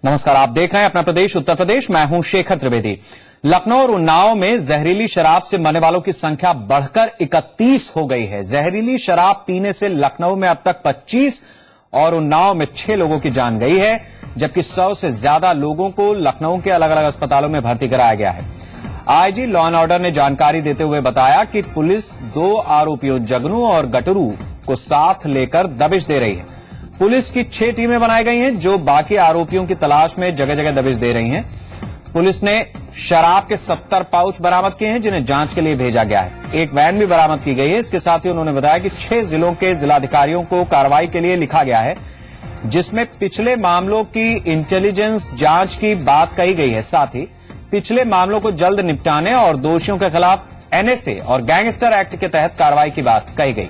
नमस्कार, आप देख रहे हैं अपना प्रदेश उत्तर प्रदेश। मैं हूं शेखर त्रिवेदी। लखनऊ और उन्नाव में जहरीली शराब से मरने वालों की संख्या बढ़कर 31 हो गई है। जहरीली शराब पीने से लखनऊ में अब तक 25 और उन्नाव में 6 लोगों की जान गई है, जबकि 100 से ज्यादा लोगों को लखनऊ के अलग अलग अस्पतालों में भर्ती कराया गया है। आईजी लॉ एंड ऑर्डर ने जानकारी देते हुए बताया कि पुलिस 2 आरोपियों जगनू और गटरू को साथ लेकर दबिश दे रही है। पुलिस की 6 टीमें बनाई गई हैं जो बाकी आरोपियों की तलाश में जगह जगह दबिश दे रही हैं। पुलिस ने शराब के 70 पाउच बरामद किए हैं जिन्हें जांच के लिए भेजा गया है। एक वैन भी बरामद की गई है। इसके साथ ही उन्होंने बताया कि 6 जिलों के जिलाधिकारियों को कार्रवाई के लिए लिखा गया है, जिसमें पिछले मामलों की इंटेलिजेंस जांच की बात कही गई है। साथ ही पिछले मामलों को जल्द निपटाने और दोषियों के खिलाफ एनएसए और गैंगस्टर एक्ट के तहत कार्रवाई की बात कही गई।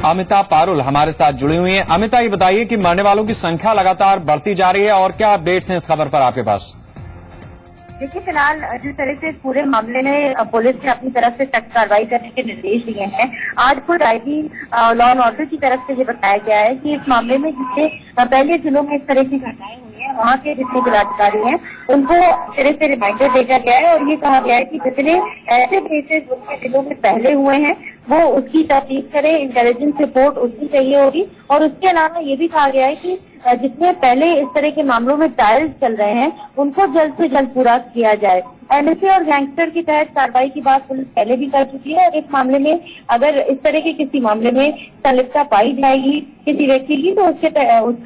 अमिता पारुल हमारे साथ जुड़ी हुई हैं। अमिता, ये बताइए कि मरने वालों की संख्या लगातार बढ़ती जा रही है और क्या अपडेट्स हैं इस खबर पर आपके पास? देखिए, फिलहाल जिस तरह से पूरे मामले में पुलिस ने अपनी तरफ से सख्त कार्रवाई करने के निर्देश दिए हैं, आज खुद आईजी लॉ एंड ऑर्डर की तरफ से ये बताया गया है कि इस मामले में जिससे पहले जिलों में इस तरह की घटनाएं हुई हैं, वहाँ के जितने जिलाधिकारी हैं उनको तरह से रिमाइंडर भेजा गया है और ये कहा गया है कि जितने ऐसे केसेस उनके जिलों में पहले हुए हैं वो उसकी तहकीक करें, इंटेलिजेंस रिपोर्ट उसकी चाहिए होगी। और उसके अलावा ये भी कहा गया है कि जिसमें पहले इस तरह के मामलों में ट्रायल्स चल रहे हैं उनको जल्द से जल्द पूरा किया जाए। एनएसए और गैंगस्टर की तहत कार्रवाई की बात पुलिस पहले भी कर चुकी है और इस मामले में अगर इस तरह के किसी मामले में संलिप्तता पाई जाएगी किसी व्यक्ति की तो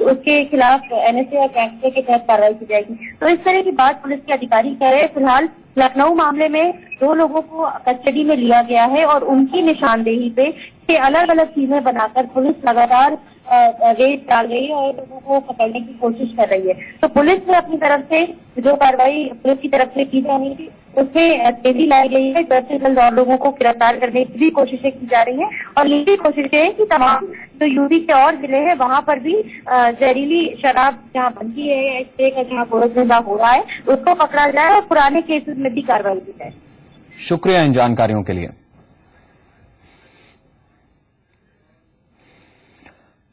उसके खिलाफ एनएसए और गैंगस्टर के तहत कार्रवाई की जाएगी। तो इस तरह की बात पुलिस के अधिकारी कह रहे हैं। फिलहाल लखनऊ मामले में 2 लोगों को कस्टडी में लिया गया है और उनकी निशानदेही पे अलग अलग टीमें बनाकर पुलिस लगातार रेड डाल रही है और लोगों को पकड़ने की कोशिश कर रही है। तो पुलिस ने अपनी तरफ से जो कार्रवाई पुलिस की तरफ से की जानी थी उसमें तेजी लाई गई है। जल्द से जल्द और लोगों को गिरफ्तार करने की भी कोशिशें की जा रही हैं और ये भी कोशिशें है कि तमाम जो यूपी के और जिले हैं वहां पर भी जहरीली शराब जहां बनती है, इस तरह का जहां गोरखधंधा हो रहा है उसको पकड़ा जाए और पुराने केसेस में भी कार्रवाई की जाए। शुक्रिया इन जानकारियों के लिए।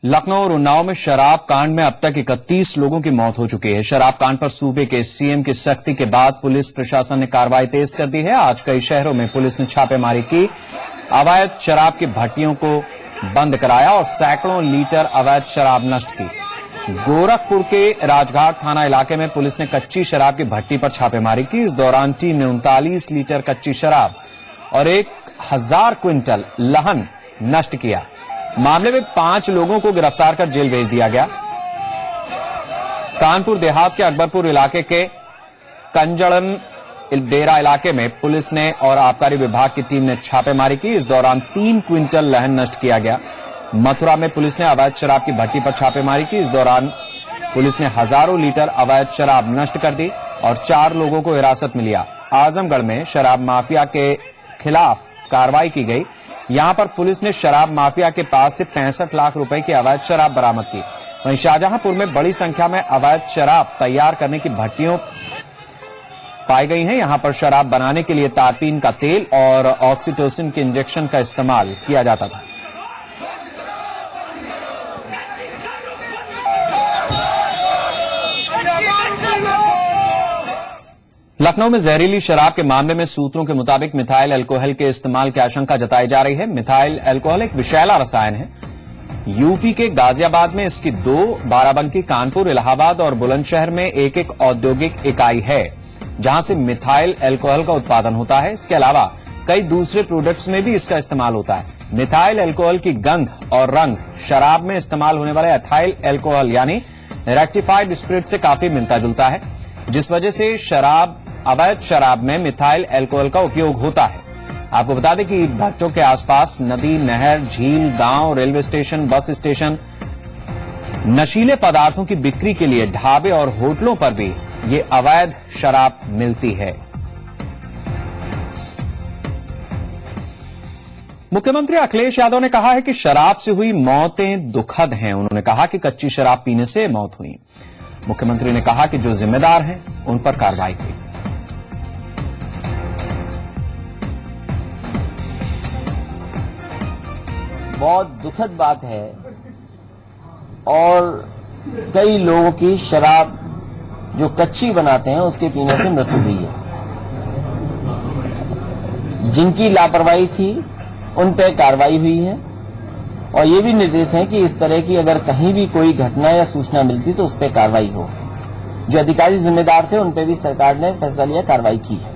लखनऊ और उन्नाव में शराब कांड में अब तक 31 लोगों की मौत हो चुकी है। शराब कांड पर सूबे के सीएम की सख्ती के बाद पुलिस प्रशासन ने कार्रवाई तेज कर दी है। आज कई शहरों में पुलिस ने छापेमारी की, अवैध शराब की भट्टियों को बंद कराया और सैकड़ों लीटर अवैध शराब नष्ट की। गोरखपुर के राजघाट थाना इलाके में पुलिस ने कच्ची शराब की भट्टी पर छापेमारी की। इस दौरान टीम ने 39 लीटर कच्ची शराब और 1000 क्विंटल लहन नष्ट किया। मामले में 5 लोगों को गिरफ्तार कर जेल भेज दिया गया। कानपुर देहात के अकबरपुर इलाके के कंजड़न डेरा इलाके में पुलिस ने और आबकारी विभाग की टीम ने छापेमारी की। इस दौरान 3 क्विंटल लहन नष्ट किया गया। मथुरा में पुलिस ने अवैध शराब की भट्टी पर छापेमारी की। इस दौरान पुलिस ने हजारों लीटर अवैध शराब नष्ट कर दी और 4 लोगों को हिरासत में लिया। आजमगढ़ में शराब माफिया के खिलाफ कार्रवाई की गई। यहां पर पुलिस ने शराब माफिया के पास से 65 लाख रुपए की अवैध शराब बरामद की। वहीं शाहजहांपुर में बड़ी संख्या में अवैध शराब तैयार करने की भट्टियों पाई गई हैं। यहां पर शराब बनाने के लिए तारपीन का तेल और ऑक्सीटोसिन के इंजेक्शन का इस्तेमाल किया जाता था। लखनऊ में जहरीली शराब के मामले में सूत्रों के मुताबिक मिथाइल अल्कोहल के इस्तेमाल की आशंका जताई जा रही है। मिथाइल अल्कोहल एक विषैला रसायन है। यूपी के गाजियाबाद में इसकी 2, बाराबंकी, कानपुर, इलाहाबाद और बुलंदशहर में एक औद्योगिक इकाई है जहां से मिथाइल अल्कोहल का उत्पादन होता है। इसके अलावा कई दूसरे प्रोडक्ट्स में भी इसका इस्तेमाल होता है। मिथाइल अल्कोहल की गंध और रंग शराब में इस्तेमाल होने वाले एथाइल अल्कोहल यानी रेक्टिफाइड स्पिरिट से काफी मिलता जुलता है, जिस वजह से अवैध शराब में मिथाइल अल्कोहल का उपयोग होता है। आपको बता दें कि भट्टों के आसपास नदी, नहर, झील, गांव, रेलवे स्टेशन, बस स्टेशन, नशीले पदार्थों की बिक्री के लिए ढाबे और होटलों पर भी ये अवैध शराब मिलती है। मुख्यमंत्री अखिलेश यादव ने कहा है कि शराब से हुई मौतें दुखद हैं। उन्होंने कहा कि कच्ची शराब पीने से मौत हुई। मुख्यमंत्री ने कहा कि जो जिम्मेदार हैं उन पर कार्रवाई हुई। बहुत दुखद बात है और कई लोगों की शराब जो कच्ची बनाते हैं उसके पीने से मृत्यु हुई है। जिनकी लापरवाही थी उन पर कार्रवाई हुई है और ये भी निर्देश है कि इस तरह की अगर कहीं भी कोई घटना या सूचना मिलती तो उस पर कार्रवाई हो। जो अधिकारी जिम्मेदार थे उन पर भी सरकार ने फैसला लिया, कार्रवाई की है।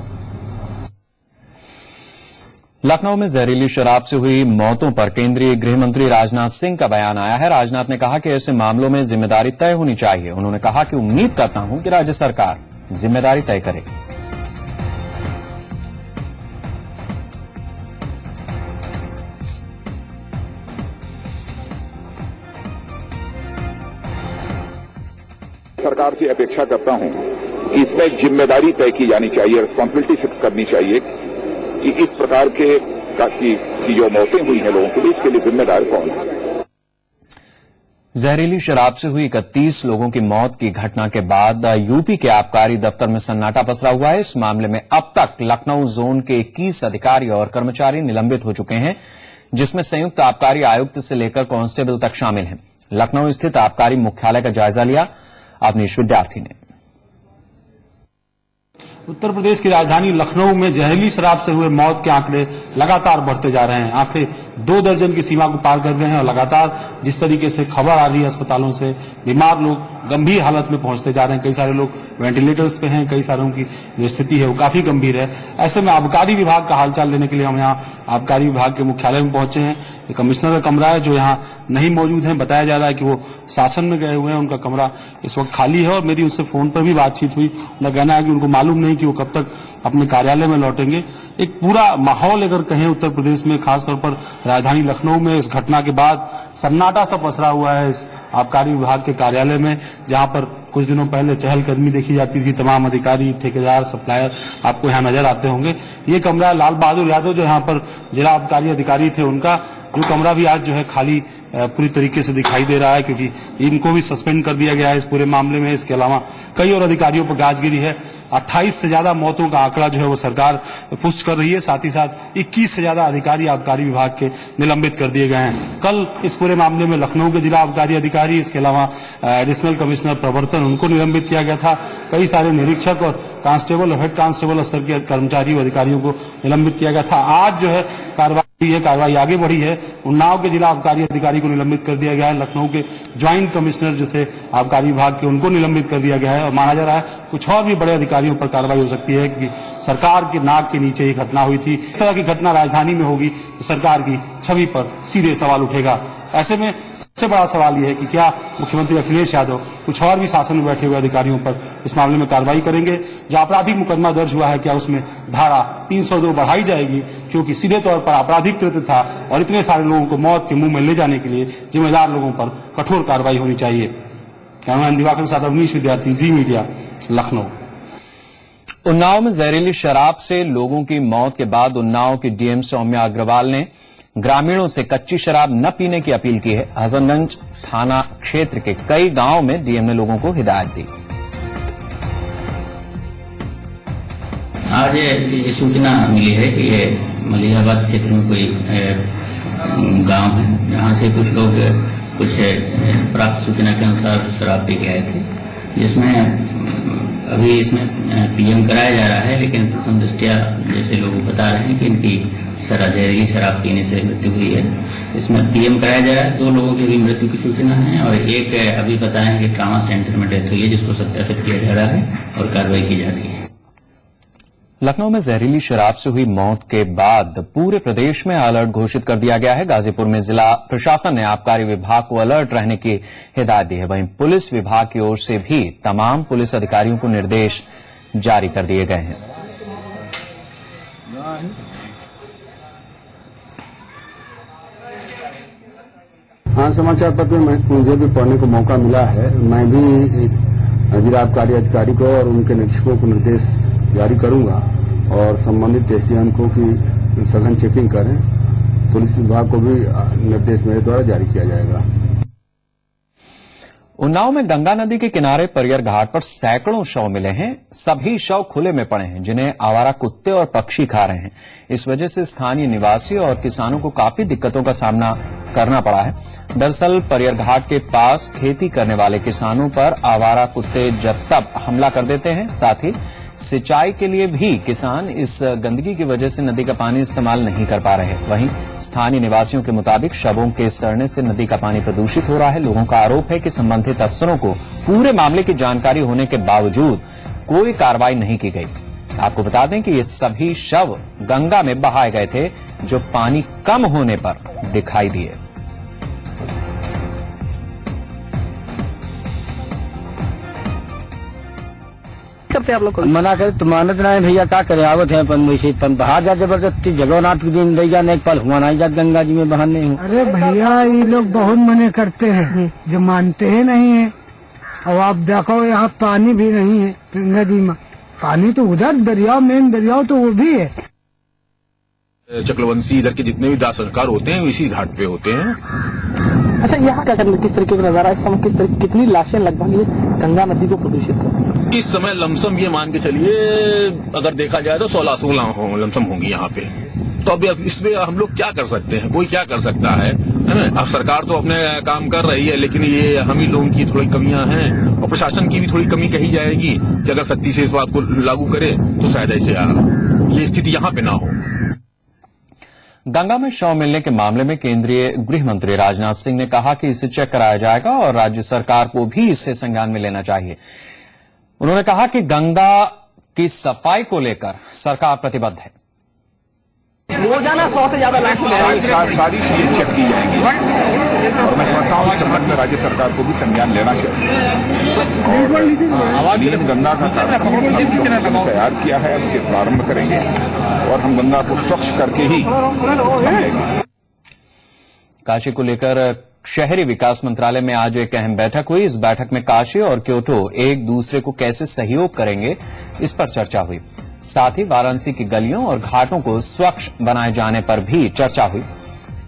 लखनऊ में जहरीली शराब से हुई मौतों पर केंद्रीय गृह मंत्री राजनाथ सिंह का बयान आया है। राजनाथ ने कहा कि ऐसे मामलों में जिम्मेदारी तय होनी चाहिए। उन्होंने कहा कि उम्मीद करता हूं कि राज्य सरकार जिम्मेदारी तय करे। सरकार से अपेक्षा करता हूं कि इसमें जिम्मेदारी तय की जानी चाहिए, रिस्पांसिबिलिटी फिक्स करनी चाहिए कि इस प्रकार की जो मौतें हुई हैं लोगों के लिए, इसके लिए जिम्मेदार कौन है। जहरीली शराब से हुई 31 लोगों की मौत की घटना के बाद यूपी के आबकारी दफ्तर में सन्नाटा पसरा हुआ है। इस मामले में अब तक लखनऊ जोन के 21 अधिकारी और कर्मचारी निलंबित हो चुके हैं, जिसमें संयुक्त आबकारी आयुक्त से लेकर कांस्टेबल तक शामिल हैं। लखनऊ स्थित आबकारी मुख्यालय का जायजा लिया अवनीश विद्यार्थी ने। उत्तर प्रदेश की राजधानी लखनऊ में जहरीली शराब से हुए मौत के आंकड़े लगातार बढ़ते जा रहे हैं। आंकड़े 2 दर्जन की सीमा को पार कर गए हैं और लगातार जिस तरीके से खबर आ रही है अस्पतालों से, बीमार लोग गंभीर हालत में पहुंचते जा रहे हैं। कई सारे लोग वेंटिलेटर्स पे हैं, कई सारों की जो स्थिति है वो काफी गंभीर है। ऐसे में आबकारी विभाग का हालचाल लेने के लिए हम यहाँ आबकारी विभाग के मुख्यालय में पहुंचे हैं। कमिश्नर का कमरा है जो यहाँ नहीं मौजूद है। बताया जा रहा है कि वो शासन में गए हुए हैं, उनका कमरा इस वक्त खाली है और मेरी उनसे फोन पर भी बातचीत हुई। उनका कहना है कि उनको मालूम नहीं कि वो कब तक अपने कार्यालय में लौटेंगे। एक पूरा माहौल अगर कहें उत्तर प्रदेश में, खासतौर पर राजधानी लखनऊ में इस घटना के बाद सन्नाटा सा पसरा हुआ है इस आबकारी विभाग के कार्यालय में, जहां पर कुछ दिनों पहले चहलकदमी देखी जाती थी। तमाम अधिकारी, ठेकेदार, सप्लायर आपको यहाँ नजर आते होंगे। ये कमरा लाल बहादुर यादव जो यहाँ पर जिला आबकारी अधिकारी थे, उनका जो कमरा भी आज जो है खाली पूरी तरीके से दिखाई दे रहा है, क्योंकि इनको भी सस्पेंड कर दिया गया है इस पूरे मामले में। इसके अलावा कई और अधिकारियों पर गाजगिरी है। 28 से ज्यादा मौतों का आंकड़ा जो है वो सरकार पुष्ट कर रही है। साथ ही साथ 21 से ज्यादा अधिकारी आबकारी विभाग के निलंबित कर दिए गए हैं। कल इस पूरे मामले में लखनऊ के जिला आबकारी अधिकारी, इसके अलावा एडिशनल कमिश्नर प्रवर्तन, उनको निलंबित किया गया था। कई सारे निरीक्षक और कांस्टेबल और हेड कांस्टेबल स्तर के कर्मचारी और अधिकारियों को निलंबित किया गया था। आज जो है कार्रवाई आगे बढ़ी है। उन्नाव के जिला आबकारी अधिकारी को निलंबित कर दिया गया है। लखनऊ के ज्वाइंट कमिश्नर जो थे आबकारी विभाग के, उनको निलंबित कर दिया गया है और माना जा रहा है कुछ और भी बड़े अधिकारियों पर कार्रवाई हो सकती है, क्योंकि सरकार के नाक के नीचे ये घटना हुई थी। इस तरह की घटना राजधानी में होगी तो सरकार की छवि पर सीधे सवाल उठेगा। ऐसे में सबसे बड़ा सवाल यह है कि क्या मुख्यमंत्री अखिलेश यादव कुछ और भी शासन में बैठे हुए अधिकारियों पर इस मामले में कार्रवाई करेंगे। जो आपराधिक मुकदमा दर्ज हुआ है, क्या उसमें धारा 302 बढ़ाई जाएगी, क्योंकि सीधे तौर पर आपराधिक कृत्य था और इतने सारे लोगों को मौत के मुंह में ले जाने के लिए जिम्मेदार लोगों पर कठोर कार्रवाई होनी चाहिए। कैमरामैन दिवाकर के साथ अवनीश विद्यार्थी, जी मीडिया, लखनऊ। उन्नाव में जहरीली शराब से लोगों की मौत के बाद उन्नाव की डीएम सौम्या अग्रवाल ने ग्रामीणों से कच्ची शराब न पीने की अपील की है। हजनगंज थाना क्षेत्र के कई गांवों में डीएम ने लोगों को हिदायत दी। आज ये सूचना मिली है कि ये मलिहाबाद क्षेत्र में कोई गांव है, जहां से कुछ लोग कुछ प्राप्त सूचना के अनुसार शराब पी के आए थे, जिसमें अभी इसमें पीएम कराया जा रहा है। लेकिन प्रथम दृष्टया जैसे लोग बता रहे हैं कि इनकी जहरीली शराब पीने से मृत्यु हुई है। इसमें पीएम कराया जा रहा है। 2 लोगों की भी मृत्यु की सूचना है और एक अभी बताया कि ट्रामा सेंटर में डेथ हुई है, जिसको सत्यापित किया जा रहा है और कार्रवाई की जा रही है। लखनऊ में जहरीली शराब से हुई मौत के बाद पूरे प्रदेश में अलर्ट घोषित कर दिया गया है। गाजीपुर में जिला प्रशासन ने आबकारी विभाग को अलर्ट रहने की हिदायत दी है। वहीं पुलिस विभाग की ओर से भी तमाम पुलिस अधिकारियों को निर्देश जारी कर दिए गए हैं। हाँ, समाचार पत्र में मुझे भी पढ़ने को मौका मिला है। मैं भी जिला आबकारी अधिकारी को और उनके निरीक्षकों को निर्देश जारी करूंगा और संबंधित एसडीएम को कि सघन चेकिंग करें। पुलिस विभाग को भी निर्देश मेरे द्वारा जारी किया जाएगा। उन्नाव में गंगा नदी के किनारे परियर घाट पर सैकड़ों शव मिले हैं। सभी शव खुले में पड़े हैं, जिन्हें आवारा कुत्ते और पक्षी खा रहे हैं। इस वजह से स्थानीय निवासी और किसानों को काफी दिक्कतों का सामना करना पड़ा है। दरअसल परियर घाट के पास खेती करने वाले किसानों पर आवारा कुत्ते जब तब हमला कर देते हैं। साथ ही सिंचाई के लिए भी किसान इस गंदगी की वजह से नदी का पानी इस्तेमाल नहीं कर पा रहे। वहीं स्थानीय निवासियों के मुताबिक शवों के सड़ने से नदी का पानी प्रदूषित हो रहा है। लोगों का आरोप है कि संबंधित अफसरों को पूरे मामले की जानकारी होने के बावजूद कोई कार्रवाई नहीं की गई। आपको बता दें कि ये सभी शव गंगा में बहाए गए थे, जो पानी कम होने पर दिखाई दिए। करते आप लोग मना करे तो मानत नहीं भैया, क्या करे, आवत है अपन वैसे बहा जा जबरदस्ती जगन्नाथ के दिन रह जाने एक पल हुआ नहीं जा गंगा जी में बहाने हूँ। अरे भैया ये लोग बहुत मने करते हैं, जो मानते ही नहीं है। और आप देखो यहाँ पानी भी नहीं है गंगा जी में, पानी तो उधर दरिया, मेन दरिया तो वो भी है। चक्रवंशी इधर के जितने भी दाह संस्कार होते हैं इसी घाट पे होते हैं। अच्छा, यहाँ क्या करना, किस तरीके का नजारा इस समय, किस तरह कितनी लाशें लगभग ये गंगा नदी को प्रदूषित कर इस समय लमसम ये मान के चलिए, अगर देखा जाए तो 16 लमसम होंगी यहाँ पे। तो अब इसमें हम लोग क्या कर सकते हैं, कोई क्या कर सकता है ना। अब सरकार तो अपने काम कर रही है, लेकिन ये हम ही लोगों की थोड़ी कमियां हैं और प्रशासन की भी थोड़ी कमी कही जाएगी कि अगर सख्ती से इस बात को लागू करे तो शायद ऐसे ये स्थिति यहाँ पे ना हो। गंगा में शव मिलने के मामले में केंद्रीय गृह मंत्री राजनाथ सिंह ने कहा कि इसे चेक कराया जाएगा और राज्य सरकार को भी इससे संज्ञान में लेना चाहिए। उन्होंने कहा कि गंगा की सफाई को लेकर सरकार प्रतिबद्ध है। रोजाना 100 से ज्यादा लाशें सारी चीजें चेक की जाएंगी और मैं समझता हूँ इस संबंध में राज्य सरकार को भी संज्ञान लेना चाहिए। नीम गंगा का कार्यक्रम तैयार किया है, उसे प्रारंभ करेंगे और हम गंगा को स्वच्छ करके ही समझेंगे। काशी को लेकर शहरी विकास मंत्रालय में आज एक अहम बैठक हुई। इस बैठक में काशी और क्योटो एक दूसरे को कैसे सहयोग करेंगे, इस पर चर्चा हुई। साथ ही वाराणसी की गलियों और घाटों को स्वच्छ बनाए जाने पर भी चर्चा हुई।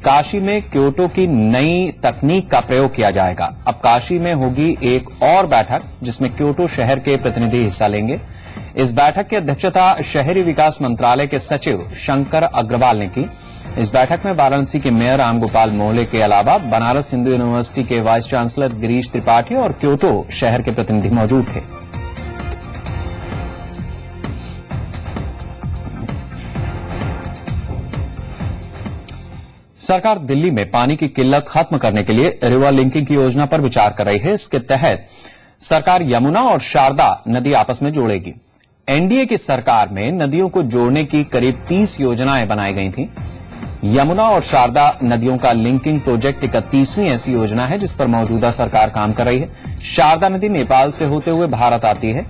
काशी में क्योटो की नई तकनीक का प्रयोग किया जाएगा। अब काशी में होगी एक और बैठक जिसमें क्योटो शहर के प्रतिनिधि हिस्सा लेंगे। इस बैठक की अध्यक्षता शहरी विकास मंत्रालय के सचिव शंकर अग्रवाल ने की। इस बैठक में वाराणसी के मेयर रामगोपाल मोहले के अलावा बनारस हिंदू यूनिवर्सिटी के वाइस चांसलर गिरीश त्रिपाठी और क्योटो शहर के प्रतिनिधि मौजूद थे। सरकार दिल्ली में पानी की किल्लत खत्म करने के लिए रिवर लिंकिंग की योजना पर विचार कर रही है। इसके तहत सरकार यमुना और शारदा नदी आपस में जोड़ेगी। एनडीए की सरकार में नदियों को जोड़ने की करीब 30 योजनाएं बनाई गई थीं। यमुना और शारदा नदियों का लिंकिंग प्रोजेक्ट 31वीं ऐसी योजना है जिस पर मौजूदा सरकार काम कर रही है। शारदा नदी नेपाल से होते हुए भारत आती है।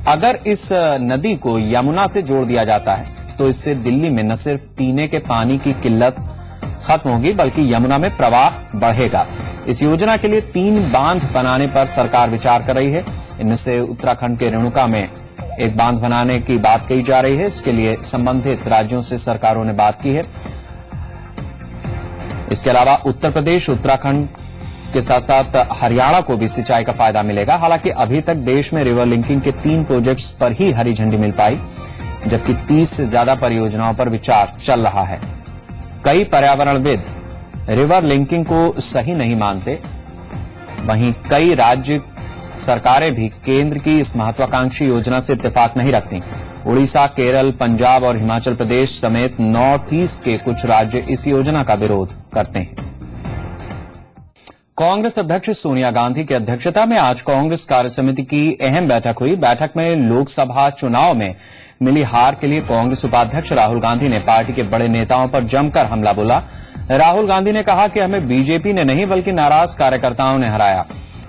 अगर इस नदी को यमुना से जोड़ दिया जाता है तो इससे दिल्ली में न सिर्फ पीने के पानी की किल्लत खत्म होगी बल्कि यमुना में प्रवाह बढ़ेगा। इस योजना के लिए 3 बांध बनाने पर सरकार विचार कर रही है। इनमें से उत्तराखंड के रेणुका में एक बांध बनाने की बात कही जा रही है। इसके लिए संबंधित राज्यों से सरकारों ने बात की है। इसके अलावा उत्तर प्रदेश, उत्तराखंड के साथ साथ हरियाणा को भी सिंचाई का फायदा मिलेगा। हालांकि अभी तक देश में रिवर लिंकिंग के 3 प्रोजेक्ट्स पर ही हरी झंडी मिल पाई, जबकि 30 से ज्यादा परियोजनाओं पर विचार चल रहा है। कई पर्यावरणविद रिवर लिंकिंग को सही नहीं मानते। वहीं कई राज्य सरकारें भी केंद्र की इस महत्वाकांक्षी योजना से इत्तेफाक नहीं रखती। उड़ीसा, केरल, पंजाब और हिमाचल प्रदेश समेत नॉर्थ ईस्ट के कुछ राज्य इस योजना का विरोध करते हैं। कांग्रेस अध्यक्ष सोनिया गांधी की अध्यक्षता में आज कांग्रेस कार्यसमिति की अहम बैठक हुई। बैठक में लोकसभा चुनाव में मिली हार के लिए कांग्रेस उपाध्यक्ष राहुल गांधी ने पार्टी के बड़े नेताओं पर जमकर हमला बोला। राहुल गांधी ने कहा कि हमें बीजेपी ने नहीं बल्कि नाराज कार्यकर्ताओं ने हराया।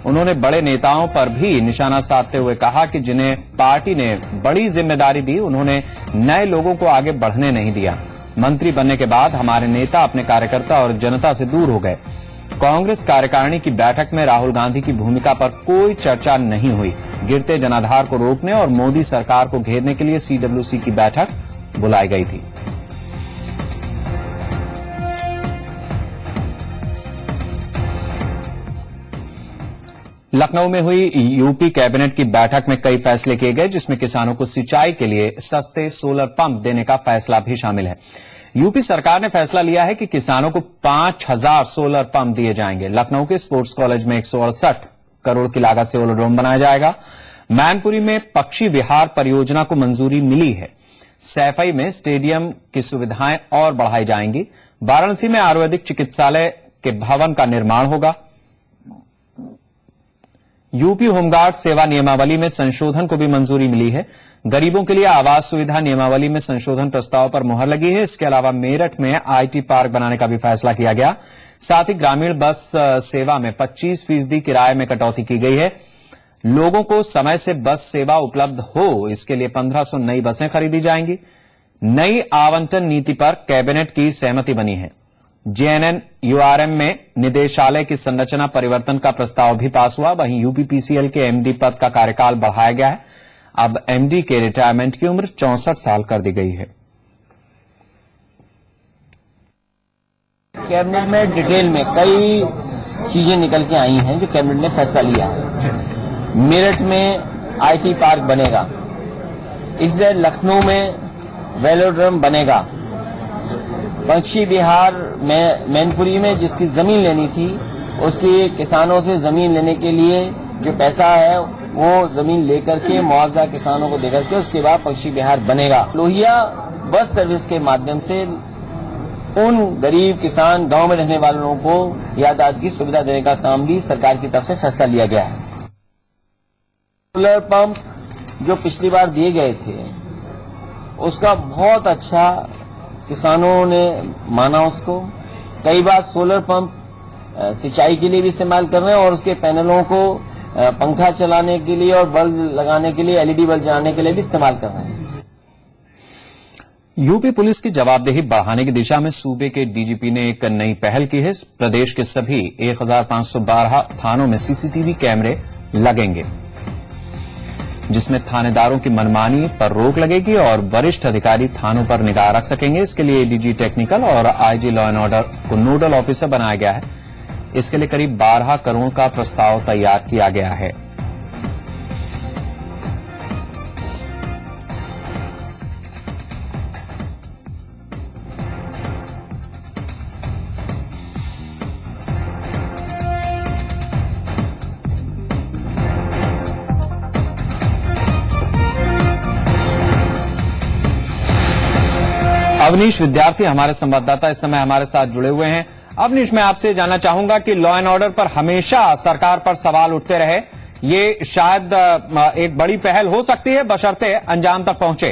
उन्होंने बड़े नेताओं पर भी निशाना साधते हुए कहा कि जिन्हें पार्टी ने बड़ी जिम्मेदारी दी उन्होंने नए लोगों को आगे बढ़ने नहीं दिया। मंत्री बनने के बाद हमारे नेता अपने कार्यकर्ता और जनता से दूर हो गए। कांग्रेस कार्यकारिणी की बैठक में राहुल गांधी की भूमिका पर कोई चर्चा नहीं हुई। गिरते जनाधार को रोकने और मोदी सरकार को घेरने के लिए सीडब्ल्यूसी की बैठक बुलाई गई थी। लखनऊ में हुई यूपी कैबिनेट की बैठक में कई फैसले किए गए, जिसमें किसानों को सिंचाई के लिए सस्ते सोलर पंप देने का फैसला भी शामिल है। यूपी सरकार ने फैसला लिया है कि किसानों को 5000 सोलर पंप दिए जाएंगे। लखनऊ के स्पोर्ट्स कॉलेज में 168 करोड़ की लागत से वेलोड्रोम बनाया जाएगा। मैनपुरी में पक्षी विहार परियोजना को मंजूरी मिली है। सैफई में स्टेडियम की सुविधाएं और बढ़ाई जाएंगी। वाराणसी में आयुर्वेदिक चिकित्सालय के भवन का निर्माण होगा। यूपी होमगार्ड सेवा नियमावली में संशोधन को भी मंजूरी मिली है। गरीबों के लिए आवास सुविधा नियमावली में संशोधन प्रस्ताव पर मुहर लगी है। इसके अलावा मेरठ में आईटी पार्क बनाने का भी फैसला किया गया। साथ ही ग्रामीण बस सेवा में 25% किराए में कटौती की गई है। लोगों को समय से बस सेवा उपलब्ध हो, इसके लिए 1500 नई बसें खरीदी जाएंगी। नई आवंटन नीति पर कैबिनेट की सहमति बनी है। जेएनएन यूआरएम में निदेशालय की संरचना परिवर्तन का प्रस्ताव भी पास हुआ। वहीं यूपीपीसीएल के एमडी पद का कार्यकाल बढ़ाया गया है। अब एमडी के रिटायरमेंट की उम्र 64 साल कर दी गई है। कैबिनेट में डिटेल में कई चीजें निकल के आई हैं जो कैबिनेट ने फैसला लिया है। मेरठ में आईटी पार्क बनेगा, इसलिए लखनऊ में वेलोड्रोम बनेगा। पक्षी विहार में मैनपुरी में जिसकी जमीन लेनी थी, उसकी किसानों से जमीन लेने के लिए जो पैसा है वो जमीन लेकर के मुआवजा किसानों को देकर के उसके बाद पक्षी विहार बनेगा। लोहिया बस सर्विस के माध्यम से उन गरीब किसान गांव में रहने वालों को यातायात की सुविधा देने का काम भी सरकार की तरफ से फैसला लिया गया है। सोलर पंप जो पिछली बार दिए गए थे, उसका बहुत अच्छा किसानों ने माना उसको। कई बार सोलर पंप सिंचाई के लिए भी इस्तेमाल कर रहे हैं और उसके पैनलों को पंखा चलाने के लिए और बल्ब लगाने के लिए, एलईडी बल्ब जलाने के लिए भी इस्तेमाल कर रहे हैं। यूपी पुलिस की जवाबदेही बढ़ाने की दिशा में सूबे के डीजीपी ने एक नई पहल की है। प्रदेश के सभी 1512 थानों में सीसीटीवी कैमरे लगेंगे, जिसमें थानेदारों की मनमानी पर रोक लगेगी और वरिष्ठ अधिकारी थानों पर निगाह रख सकेंगे। इसके लिए एडीजी टेक्निकल और आईजी लॉ एंड ऑर्डर को नोडल ऑफिसर बनाया गया है। इसके लिए करीब 12 करोड़ का प्रस्ताव तैयार किया गया है। अवनीश विद्यार्थी हमारे संवाददाता इस समय हमारे साथ जुड़े हुए हैं। अवनीश, मैं आपसे जानना चाहूंगा कि लॉ एंड ऑर्डर पर हमेशा सरकार पर सवाल उठते रहे, ये शायद एक बड़ी पहल हो सकती है बशर्ते अंजाम तक पहुंचे।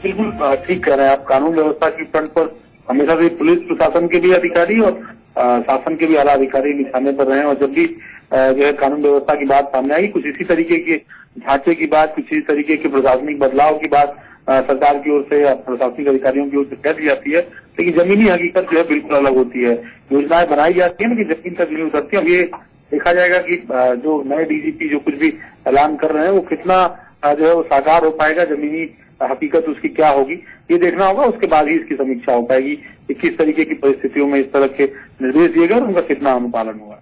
बिल्कुल ठीक कह रहे हैं आप। कानून व्यवस्था की फ्रंट पर हमेशा से पुलिस प्रशासन के भी अधिकारी और शासन के भी आला अधिकारी निशाने पर रहे, और जब भी जो है कानून व्यवस्था की बात सामने आई, कुछ इसी तरीके के ढांचे की बात, कुछ इसी तरीके के प्रशासनिक बदलाव की बात सरकार की ओर से या प्रशासनिक अधिकारियों की ओर से कह दी जाती है, लेकिन जमीनी हकीकत जो है बिल्कुल अलग होती है। योजनाएं बनाई जाती है लेकिन जमीन तक नहीं उतरती। अब ये देखा जाएगा कि जो नए डीजीपी जो कुछ भी ऐलान कर रहे हैं वो कितना जो है वो साकार हो पाएगा, जमीनी हकीकत उसकी क्या होगी ये देखना होगा। उसके बाद ही इसकी समीक्षा हो पाएगी कि किस तरीके की परिस्थितियों में इस तरह के निर्देश दिए गए और उनका कितना अनुपालन हुआ।